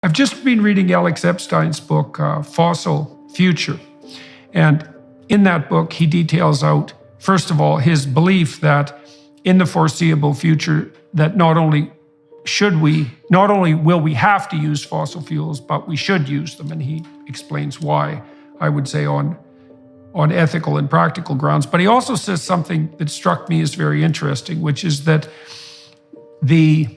I've just been reading Alex Epstein's book, Fossil Future. And in that book, he details out, first of all, his belief that in the foreseeable future, that not only will we have to use fossil fuels, but we should use them. And he explains why, I would say, on ethical and practical grounds. But he also says something that struck me as very interesting, which is that the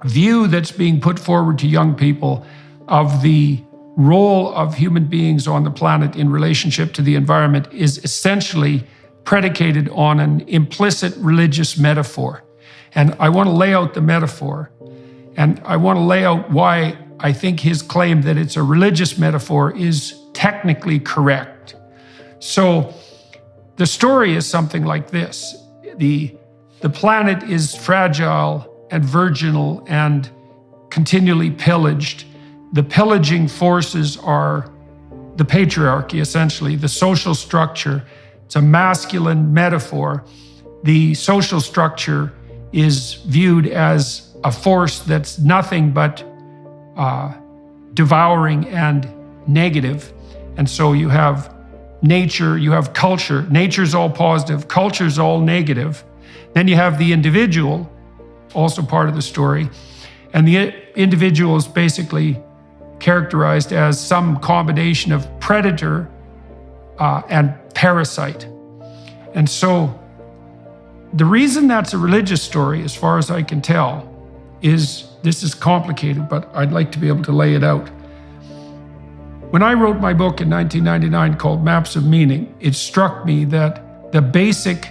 view that's being put forward to young people of the role of human beings on the planet in relationship to the environment is essentially predicated on an implicit religious metaphor. And I want to lay out the metaphor, and I want to lay out why I think his claim that it's a religious metaphor is technically correct. So the story is something like this. The planet is fragile and virginal and continually pillaged. The pillaging forces are the patriarchy, essentially, the social structure. It's a masculine metaphor. The social structure is viewed as a force that's nothing but devouring and negative. And so you have nature, you have culture. Nature's all positive, culture's all negative. Then you have the individual, also part of the story. And the individual is basically characterized as some combination of predator and parasite. And so the reason that's a religious story, as far as I can tell, is this is complicated, but I'd like to be able to lay it out. When I wrote my book in 1999 called Maps of Meaning, it struck me that the basic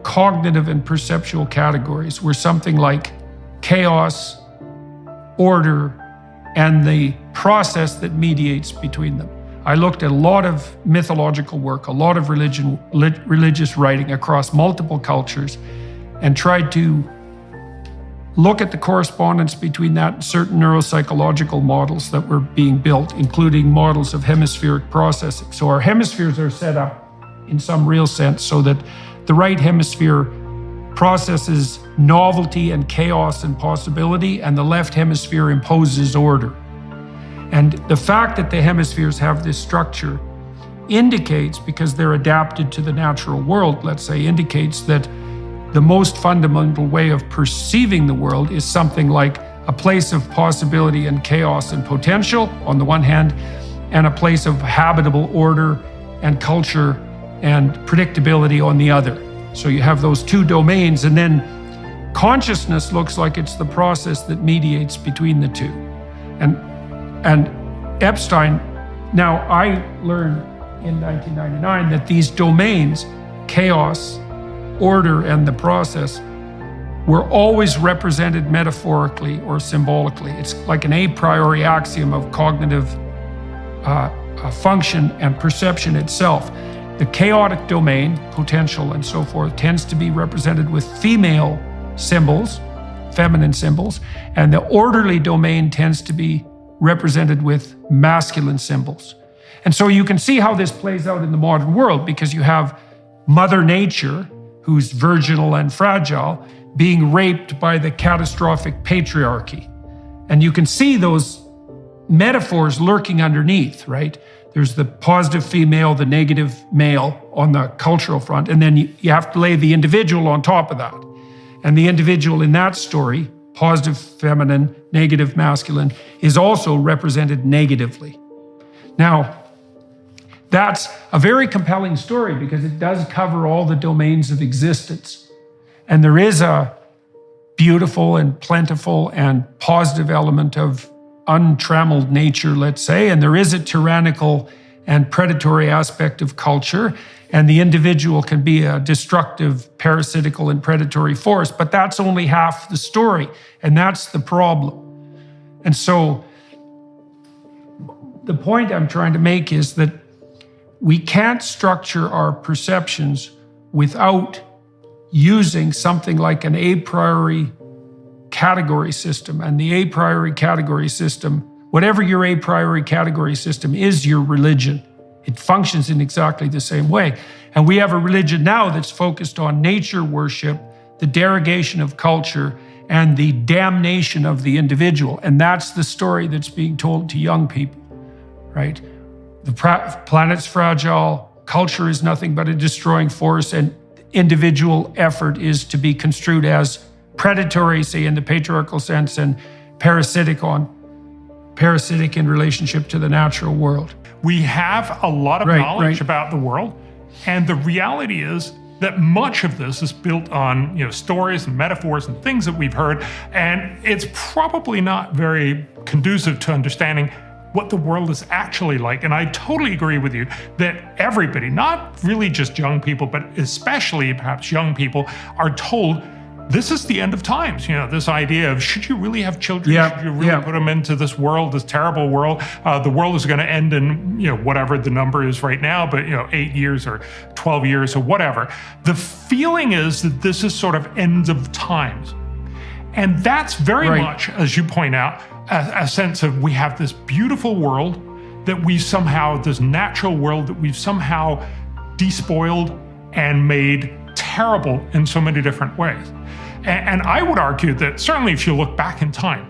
cognitive and perceptual categories were something like chaos, order, and the process that mediates between them. I looked at a lot of mythological work, a lot of religious writing across multiple cultures, and tried to look at the correspondence between that and certain neuropsychological models that were being built, including models of hemispheric processing. So our hemispheres are set up in some real sense so that the right hemisphere processes novelty and chaos and possibility, and the left hemisphere imposes order. And the fact that the hemispheres have this structure indicates, because they're adapted to the natural world, let's say, indicates that the most fundamental way of perceiving the world is something like a place of possibility and chaos and potential on the one hand, and a place of habitable order and culture and predictability on the other. So you have those two domains, and then consciousness looks like it's the process that mediates between the two. And Epstein, now I learned in 1999 that these domains, chaos, order, and the process, were always represented metaphorically or symbolically. It's like an a priori axiom of cognitive function and perception itself. The chaotic domain, potential and so forth, tends to be represented with female symbols, feminine symbols, and the orderly domain tends to be represented with masculine symbols. And so you can see how this plays out in the modern world, because you have Mother Nature, who's virginal and fragile, being raped by the catastrophic patriarchy. And you can see those metaphors lurking underneath, right? There's the positive female, the negative male on the cultural front, and then you have to lay the individual on top of that. And the individual in that story, positive feminine, negative masculine, is also represented negatively. Now, that's a very compelling story because it does cover all the domains of existence. And there is a beautiful and plentiful and positive element of untrammeled nature, let's say, and there is a tyrannical and predatory aspect of culture, and the individual can be a destructive, parasitical, and predatory force, but that's only half the story, and that's the problem. And so the point I'm trying to make is that we can't structure our perceptions without using something like an a priori category system. And the a priori category system, whatever your a priori category system is, your religion. It functions in exactly the same way. And we have a religion now that's focused on nature worship, the derogation of culture, and the damnation of the individual. And that's the story that's being told to young people, right? The planet's fragile, culture is nothing but a destroying force, and individual effort is to be construed as predatory, say in the patriarchal sense, and parasitic in relationship to the natural world. We have a lot of knowledge about the world, and the reality is that much of this is built on stories and metaphors and things that we've heard, and it's probably not very conducive to understanding what the world is actually like. And I totally agree with you that everybody, not really just young people, but especially perhaps young people, are told this is the end of times. This idea of, should you really have children? Should you really put them into this world, this terrible world? The world is going to end in, whatever the number is right now, but 8 years or 12 years or whatever. The feeling is that this is sort of end of times. And that's very much, as you point out, a sense of, we have this beautiful world that we somehow, this natural world that we've somehow despoiled and made terrible in so many different ways. And I would argue that certainly if you look back in time,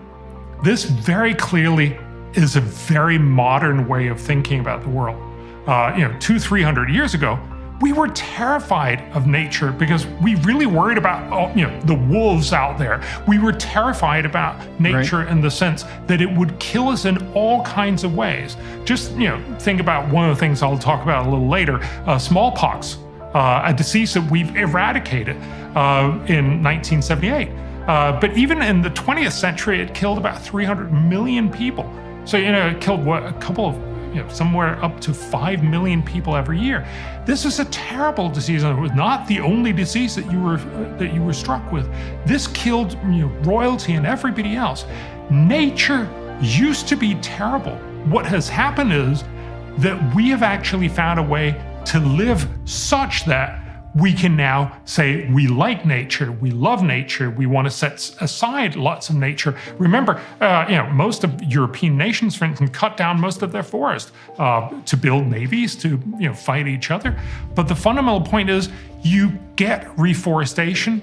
this very clearly is a very modern way of thinking about the world. 200-300 years ago, we were terrified of nature because we really worried about the wolves out there. We were terrified about nature in the sense that it would kill us in all kinds of ways. Just think about one of the things I'll talk about a little later, smallpox. A disease that we've eradicated in 1978. But even in the 20th century, it killed about 300 million people. So, it killed a couple of, somewhere up to 5 million people every year. This is a terrible disease, and it was not the only disease that you were struck with. This killed royalty and everybody else. Nature used to be terrible. What has happened is that we have actually found a way to live such that we can now say we like nature, we love nature, we want to set aside lots of nature. Remember, most of European nations, for instance, cut down most of their forest to build navies, to fight each other. But the fundamental point is, you get reforestation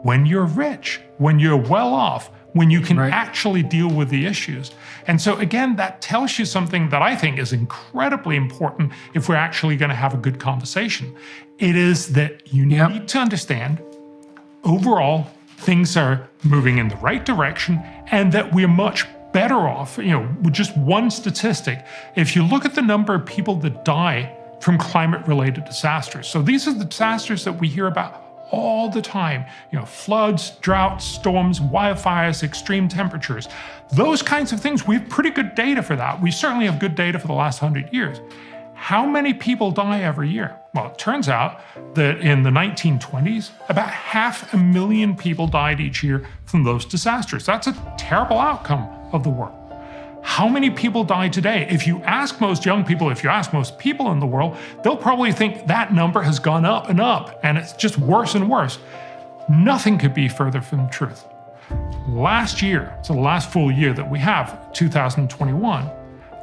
when you're rich, when you're well off, when you can actually deal with the issues. And so again, that tells you something that I think is incredibly important if we're actually going to have a good conversation. It is that you need to understand, overall, things are moving in the right direction, and that we're much better off, with just one statistic. If you look at the number of people that die from climate-related disasters, so these are the disasters that we hear about all the time, floods, droughts, storms, wildfires, extreme temperatures, those kinds of things. We have pretty good data for that. We certainly have good data for the last 100 years. How many people die every year? Well, it turns out that in the 1920s, about 500,000 people died each year from those disasters. That's a terrible outcome of the world. How many people die today? If you ask most young people, if you ask most people in the world, they'll probably think that number has gone up, and it's just worse and worse. Nothing could be further from the truth. Last year, so the last full year that we have, 2021,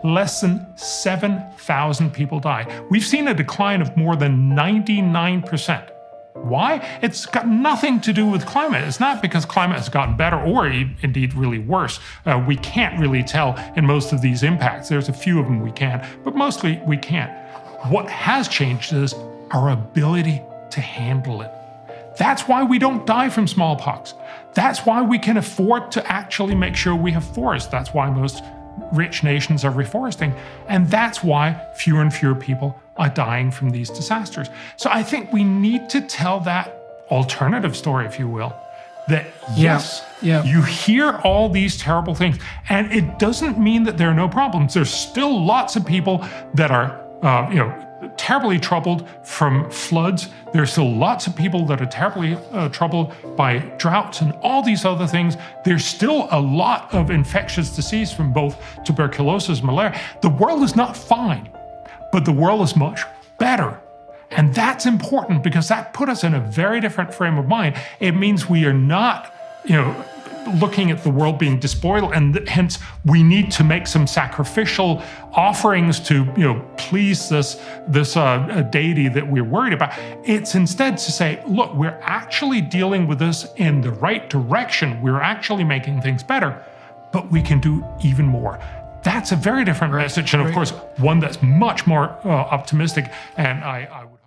less than 7,000 people died. We've seen a decline of more than 99%. Why? It's got nothing to do with climate. It's not because climate has gotten better or indeed really worse. We can't really tell in most of these impacts. There's a few of them we can, but mostly we can't. What has changed is our ability to handle it. That's why we don't die from smallpox. That's why we can afford to actually make sure we have forests. That's why most rich nations are reforesting. And that's why fewer and fewer people are dying from these disasters. So I think we need to tell that alternative story, if you will, that yes, you hear all these terrible things, and it doesn't mean that there are no problems. There's still lots of people that are, terribly troubled from floods. There's still lots of people that are terribly troubled by droughts and all these other things. There's still a lot of infectious disease from both tuberculosis and malaria. The world is not fine, but the world is much better. And that's important because that put us in a very different frame of mind. It means we are not, looking at the world being despoiled, and hence we need to make some sacrificial offerings to please this deity that we're worried about. It's instead to say, look, we're actually dealing with this in the right direction. We're actually making things better, but we can do even more. That's a very different message, and of course, one that's much more optimistic. And I would